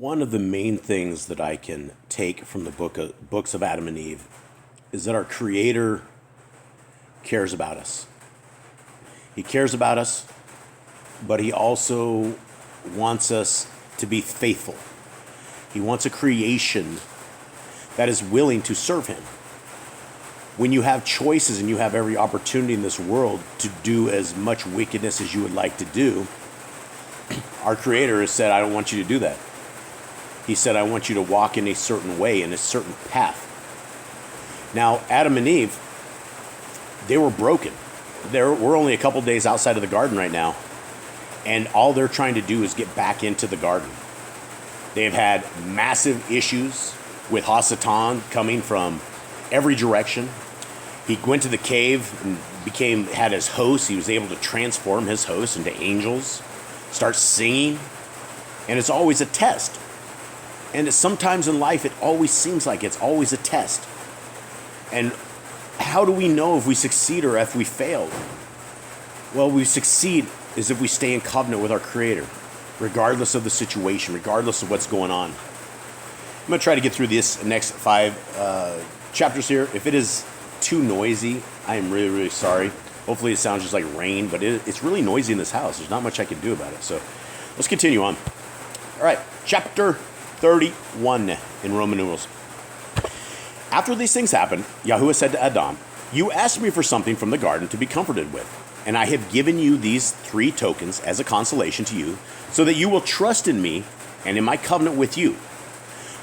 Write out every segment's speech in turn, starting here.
One of the main things that I can take from the books of Adam and Eve is that our Creator cares about us. He cares about us, but He also wants us to be faithful. He wants a creation that is willing to serve Him. When you have choices and you have every opportunity in this world to do as much wickedness as you would like to do, our Creator has said, I don't want you to do that. He said, I want you to walk in a certain way, in a certain path. Now, Adam and Eve, they were broken. We're only a couple days outside of the garden right now, and all they're trying to do is get back into the garden. They've had massive issues with Hasatan coming from every direction. He went to the cave and had his host. He was able to transform his host into angels, start singing, and it's always a test. And sometimes in life, it always seems like it's always a test. And how do we know if we succeed or if we fail? Well, we succeed is if we stay in covenant with our Creator, regardless of the situation, regardless of what's going on. I'm going to try to get through this next 5 chapters here. If it is too noisy, I am really, really sorry. Hopefully it sounds just like rain, but it's really noisy in this house. There's not much I can do about it. So let's continue on. All right, chapter 31 in Roman numerals. After these things happened, Yahuwah said to Adam, you asked me for something from the garden to be comforted with, and I have given you these 3 tokens as a consolation to you, so that you will trust in me and in my covenant with you.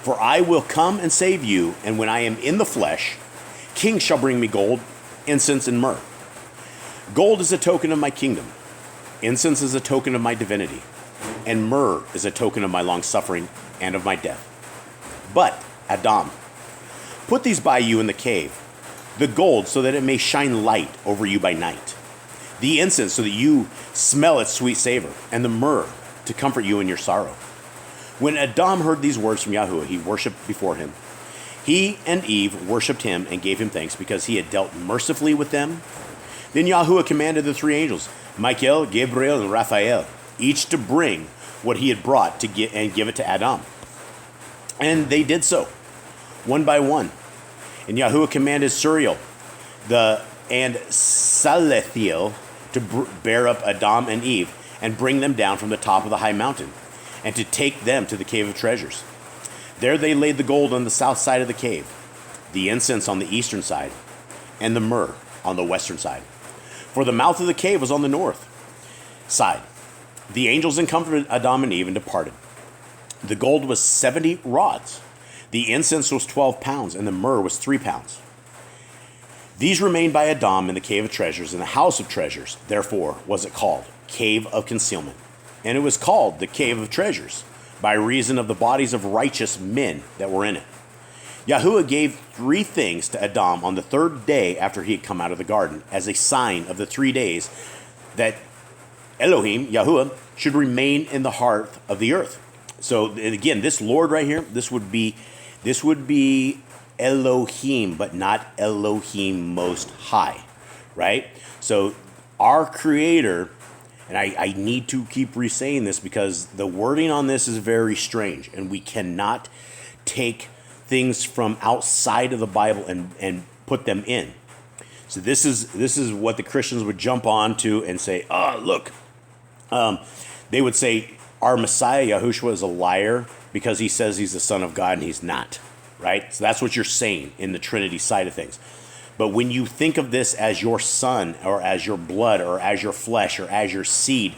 For I will come and save you, and when I am in the flesh, kings shall bring me gold, incense, and myrrh. Gold is a token of my kingdom. Incense is a token of my divinity. And myrrh is a token of my long-suffering and of my death. But, Adam, put these by you in the cave, the gold so that it may shine light over you by night, the incense so that you smell its sweet savor, and the myrrh to comfort you in your sorrow. When Adam heard these words from Yahuwah, he worshipped before him. He and Eve worshipped him and gave him thanks because he had dealt mercifully with them. Then Yahuwah commanded the 3 angels, Michael, Gabriel, and Raphael, each to bring what he had brought to give it to Adam. And they did so, one by one. And Yahuwah commanded Suriel and Salathiel to bear up Adam and Eve and bring them down from the top of the high mountain, and to take them to the cave of treasures. There they laid the gold on the south side of the cave, the incense on the eastern side, and the myrrh on the western side. For the mouth of the cave was on the north side. The angels then comforted Adam and Eve and departed. The gold was 70 rods. The incense was 12 pounds, and the myrrh was 3 pounds. These remained by Adam in the cave of treasures, in the house of treasures. Therefore was it called Cave of Concealment. And it was called the Cave of Treasures, by reason of the bodies of righteous men that were in it. Yahuwah gave 3 things to Adam on the 3rd day after he had come out of the garden, as a sign of the 3 days that Elohim, Yahuwah, should remain in the heart of the earth. So again, this Lord right here, this would be Elohim, but not Elohim Most High, right? So our Creator, and I need to keep re-saying this because the wording on this is very strange, and we cannot take things from outside of the Bible and put them in. So this is what the Christians would jump on to and say, look, they would say our Messiah, Yahushua, is a liar because he says he's the Son of God and he's not, right? So that's what you're saying in the Trinity side of things. But when you think of this as your son or as your blood or as your flesh or as your seed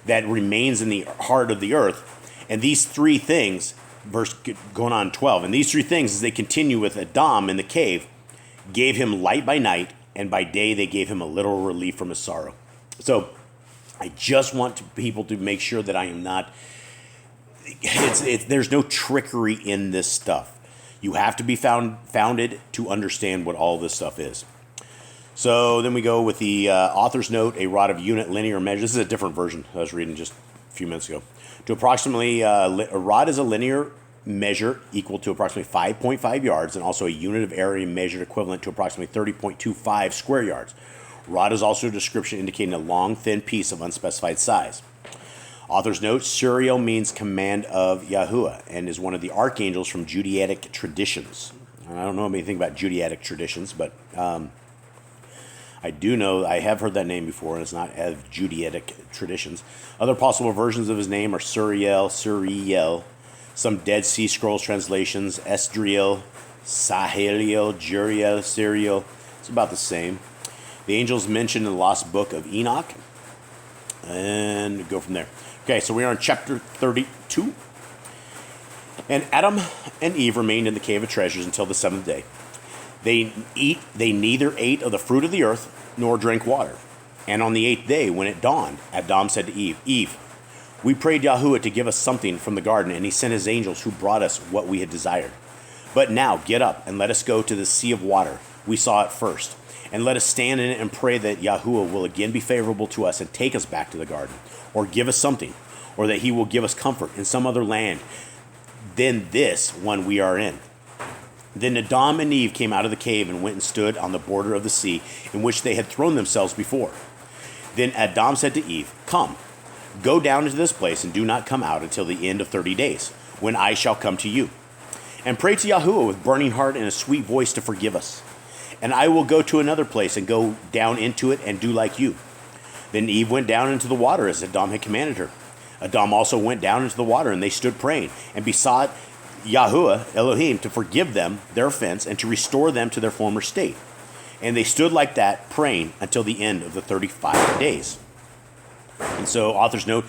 that remains in the heart of the earth, and these 3 things, verse going on 12, and these 3 things as they continue with Adam in the cave, gave him light by night, and by day they gave him a little relief from his sorrow. So I just want people to make sure that I am not, there's no trickery in this stuff. You have to be founded to understand what all this stuff is. So then we go with the author's note, a rod of unit linear measure. This is a different version I was reading just a few minutes ago. To approximately, a rod is a linear measure equal to approximately 5.5 yards and also a unit of area measured equivalent to approximately 30.25 square yards. Rod is also a description indicating a long, thin piece of unspecified size. Author's note, Suriel means command of Yahuwah and is one of the archangels from Judaic traditions. I don't know anything about Judaic traditions, but I do know, I have heard that name before, and it's not as Judaic traditions. Other possible versions of his name are Suriel, some Dead Sea Scrolls translations, Esdriel, Saheliel, Juriel, Suriel. It's about the same. The angels mentioned in the lost book of Enoch, and go from there. Okay, so we are in chapter 32. And Adam and Eve remained in the cave of treasures until the seventh day. They neither ate of the fruit of the earth nor drank water. And on the eighth day, when it dawned, Adam said to Eve, Eve, we prayed Yahuwah to give us something from the garden, and he sent his angels who brought us what we had desired. But now get up and let us go to the sea of water. We saw it first. And let us stand in it and pray that Yahuwah will again be favorable to us and take us back to the garden, or give us something, or that he will give us comfort in some other land than this one we are in. Then Adam and Eve came out of the cave and went and stood on the border of the sea in which they had thrown themselves before. Then Adam said to Eve, come, go down into this place and do not come out until the end of 30 days, when I shall come to you. And pray to Yahuwah with burning heart and a sweet voice to forgive us. And I will go to another place and go down into it and do like you. Then Eve went down into the water as Adam had commanded her. Adam also went down into the water, and they stood praying and besought Yahuwah, Elohim, to forgive them their offense and to restore them to their former state. And they stood like that, praying until the end of the 35 days. And so, author's note,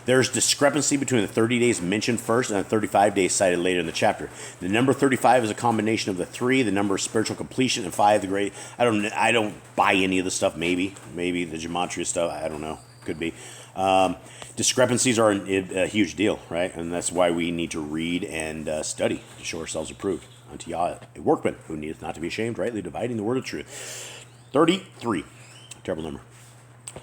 there's discrepancy between the 30 days mentioned first and the 35 days cited later in the chapter. The number 35 is a combination of the 3, the number of spiritual completion, and 5, the great. I don't buy any of the stuff. Maybe the gematria stuff. I don't know. Could be. Discrepancies are a huge deal, right? And that's why we need to read and study to show ourselves approved unto Yah, a workman who needeth not to be ashamed, rightly dividing the word of truth. 33, terrible number.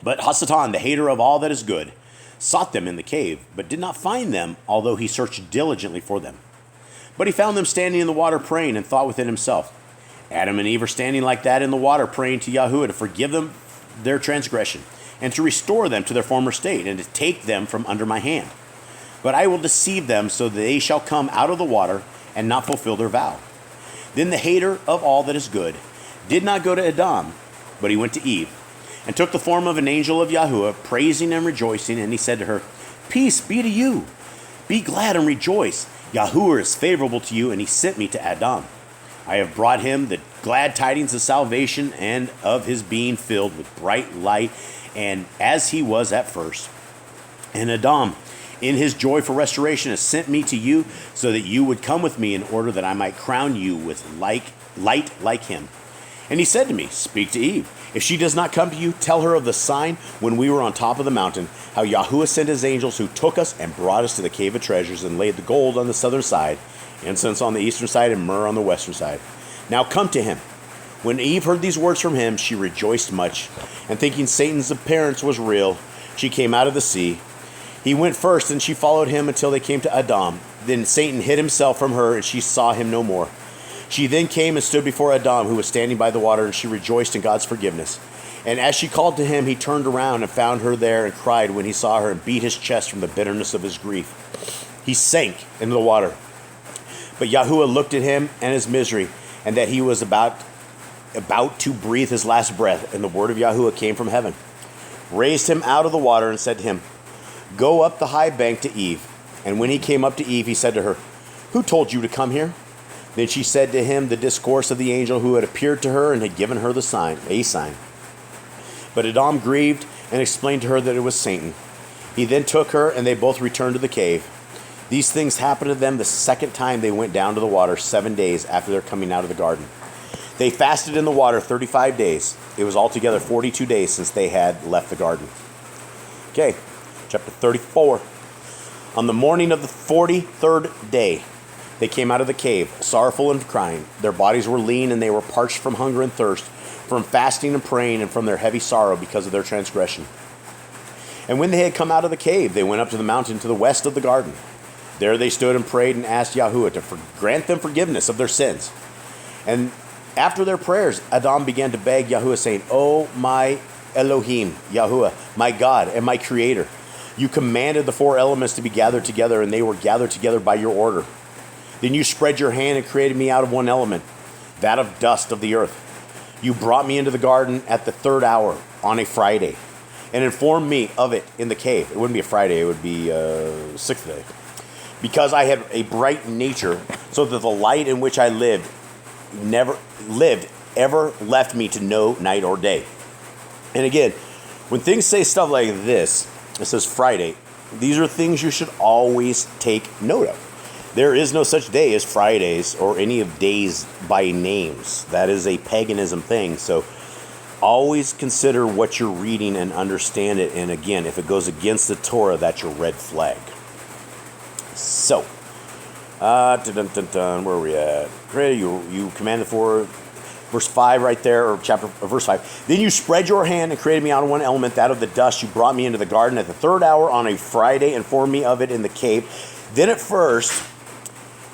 But Hasatan, the hater of all that is good, sought them in the cave, but did not find them, although he searched diligently for them. But he found them standing in the water praying, and thought within himself, Adam and Eve are standing like that in the water praying to Yahuwah to forgive them their transgression, and to restore them to their former state, and to take them from under my hand. But I will deceive them so that they shall come out of the water and not fulfill their vow. Then the hater of all that is good did not go to Adam, but he went to Eve, and took the form of an angel of Yahuwah, praising and rejoicing, and he said to her, peace be to you. Be glad and rejoice. Yahuwah is favorable to you, and he sent me to Adam. I have brought him the glad tidings of salvation and of his being filled with bright light, and as he was at first. And Adam, in his joy for restoration, has sent me to you so that you would come with me in order that I might crown you with light like him. And he said to me, speak to Eve. If she does not come to you, tell her of the sign when we were on top of the mountain, how Yahuwah sent his angels who took us and brought us to the cave of treasures and laid the gold on the southern side, incense on the eastern side, and myrrh on the western side. Now come to him. When Eve heard these words from him, she rejoiced much, and thinking Satan's appearance was real, she came out of the sea. He went first, and she followed him until they came to Adam. Then Satan hid himself from her, and she saw him no more. She then came and stood before Adam, who was standing by the water, and she rejoiced in God's forgiveness. And as she called to him, he turned around and found her there, and cried when he saw her, and beat his chest from the bitterness of his grief. He sank into the water. But Yahuwah looked at him and his misery, and that he was about to breathe his last breath, and the word of Yahuwah came from heaven, raised him out of the water, and said to him, go up the high bank to Eve. And when he came up to Eve, he said to her, who told you to come here? Then she said to him the discourse of the angel who had appeared to her and had given her a sign. But Adam grieved and explained to her that it was Satan. He then took her, and they both returned to the cave. These things happened to them the second time they went down to the water 7 days after their coming out of the garden. They fasted in the water 35 days. It was altogether 42 days since they had left the garden. Okay, chapter 34. On the morning of the 43rd day, they came out of the cave, sorrowful and crying. Their bodies were lean, and they were parched from hunger and thirst, from fasting and praying, and from their heavy sorrow because of their transgression. And when they had come out of the cave, they went up to the mountain to the west of the garden. There they stood and prayed and asked Yahuwah to grant them forgiveness of their sins. And after their prayers, Adam began to beg Yahuwah, saying, O my Elohim, Yahuwah, my God and my Creator, You commanded the four elements to be gathered together, and they were gathered together by your order. Then you spread your hand and created me out of one element, that of dust of the earth. You brought me into the garden at the third hour on a Friday, and informed me of it in the cave. It wouldn't be a Friday, it would be sixth day. Because I had a bright nature, so that the light in which I lived ever left me to know night or day. And again, when things say stuff like this, it says Friday, these are things you should always take note of. There is no such day as Fridays or any of days by names. That is a paganism thing. So always consider what you're reading and understand it. And again, if it goes against the Torah, that's your red flag. So, where are we at? You commanded for verse 5 right there, or verse 5. Then you spread your hand and created me out of one element, that of the dust. You brought me into the garden at the third hour on a Friday and formed me of it in the cave. Then at first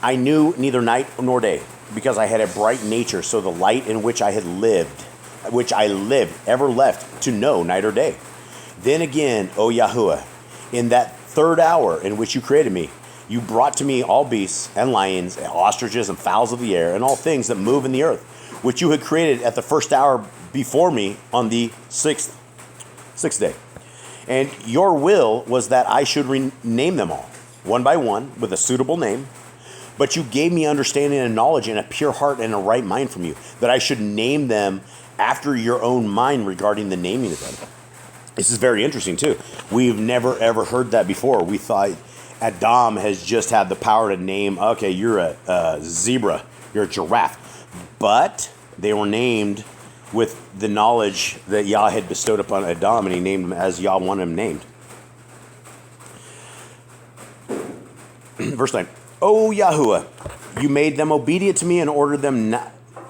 I knew neither night nor day, because I had a bright nature, so the light in which I lived, ever left to know night or day. Then again, O Yahuwah, in that third hour in which you created me, you brought to me all beasts and lions and ostriches and fowls of the air and all things that move in the earth, which you had created at the first hour before me on the sixth day. And your will was that I should rename them all, one by one, with a suitable name. But you gave me understanding and knowledge and a pure heart and a right mind from you, that I should name them after your own mind regarding the naming of them. This is very interesting, too. We've never, ever heard that before. We thought Adam has just had the power to name, okay, you're a zebra, you're a giraffe. But they were named with the knowledge that Yah had bestowed upon Adam, and he named them as Yah wanted them named. Verse 9. O Yahuwah, you made them obedient to me and ordered them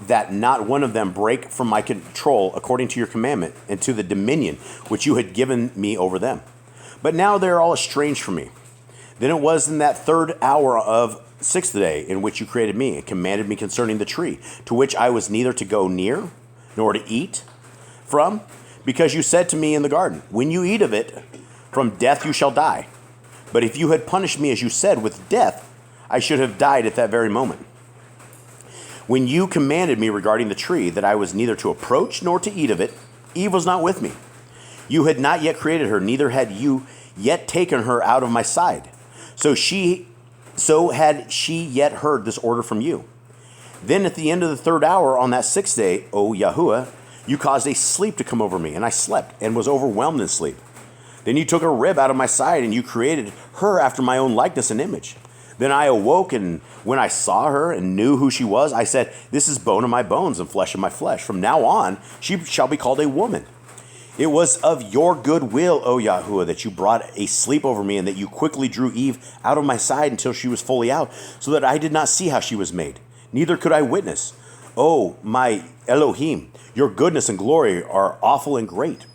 that not one of them break from my control according to your commandment and to the dominion which you had given me over them. But now they are all estranged from me. Then it was in that third hour of sixth day in which you created me and commanded me concerning the tree, to which I was neither to go near nor to eat from, because you said to me in the garden, when you eat of it, from death you shall die. But if you had punished me as you said with death, I should have died at that very moment. When you commanded me regarding the tree that I was neither to approach nor to eat of it, Eve was not with me. You had not yet created her, neither had you yet taken her out of my side. So had she yet heard this order from you. Then at the end of the third hour on that sixth day, O Yahuwah, you caused a sleep to come over me, and I slept and was overwhelmed in sleep. Then you took a rib out of my side, and you created her after my own likeness and image. Then I awoke, and when I saw her and knew who she was, I said, this is bone of my bones and flesh of my flesh. From now on, she shall be called a woman. It was of your good will, O Yahuwah, that you brought a sleep over me, and that you quickly drew Eve out of my side until she was fully out, so that I did not see how she was made. Neither could I witness. O my Elohim, your goodness and glory are awful and great.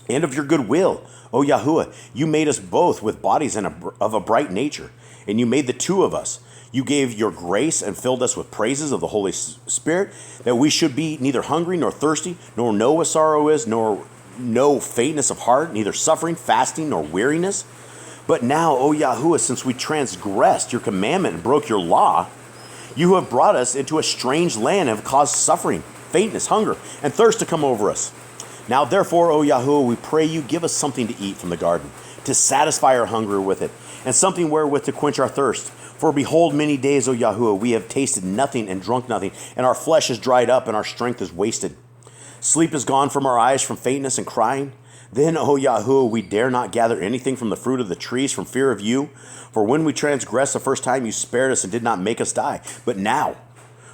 And of your good will, O Yahuwah, you made us both with bodies of a bright nature. And you made the two of us. You gave your grace and filled us with praises of the Holy Spirit, that we should be neither hungry nor thirsty, nor know what sorrow is, nor know faintness of heart, neither suffering, fasting, nor weariness. But now, O Yahuwah, since we transgressed your commandment and broke your law, you have brought us into a strange land and have caused suffering, faintness, hunger, and thirst to come over us. Now, therefore, O Yahuwah, we pray you give us something to eat from the garden, to satisfy our hunger with it, and something wherewith to quench our thirst. For behold, many days, O Yahuwah, we have tasted nothing and drunk nothing, and our flesh is dried up, and our strength is wasted. Sleep is gone from our eyes from faintness and crying. Then, O Yahuwah, we dare not gather anything from the fruit of the trees from fear of you. For when we transgressed the first time, you spared us and did not make us die. But now,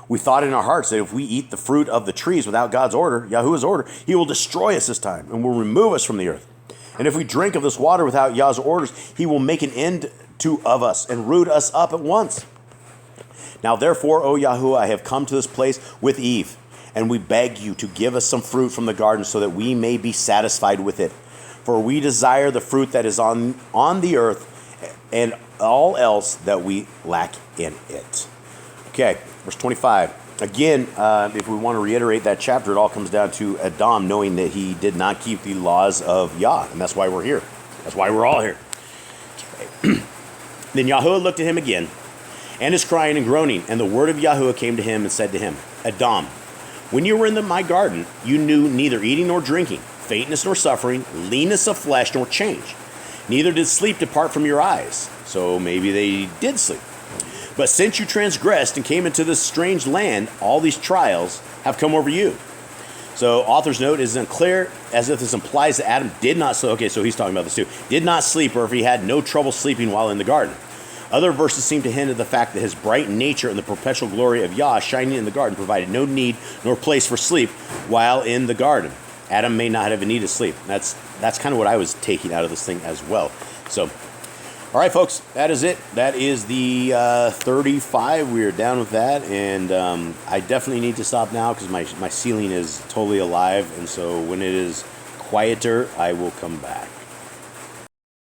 we thought in our hearts that if we eat the fruit of the trees without God's order, Yahuwah's order, he will destroy us this time and will remove us from the earth. And if we drink of this water without Yah's orders, he will make an end of us and root us up at once. Now therefore, O Yahuwah, I have come to this place with Eve, and we beg you to give us some fruit from the garden so that we may be satisfied with it. For we desire the fruit that is on the earth and all else that we lack in it. Okay, verse 25. Again, if we want to reiterate that chapter, it all comes down to Adam knowing that he did not keep the laws of Yah, and that's why we're here. That's why we're all here. Then Yahuwah looked at him again, and his crying and groaning, and the word of Yahuwah came to him and said to him, Adam, when you were in my garden, you knew neither eating nor drinking, faintness nor suffering, leanness of flesh nor change. Neither did sleep depart from your eyes. So maybe they did sleep. But since you transgressed and came into this strange land, all these trials have come over you. So author's note is unclear, as if this implies that Adam did not sleep. Okay, so he's talking about this too. Did not sleep, or if he had no trouble sleeping while in the garden. Other verses seem to hint at the fact that his bright nature and the perpetual glory of Yah shining in the garden provided no need nor place for sleep while in the garden. Adam may not have a need to sleep. That's kind of what I was taking out of this thing as well. So, all right, folks, that is it. That is the 35. We are down with that, and I definitely need to stop now because my ceiling is totally alive, and so when it is quieter, I will come back.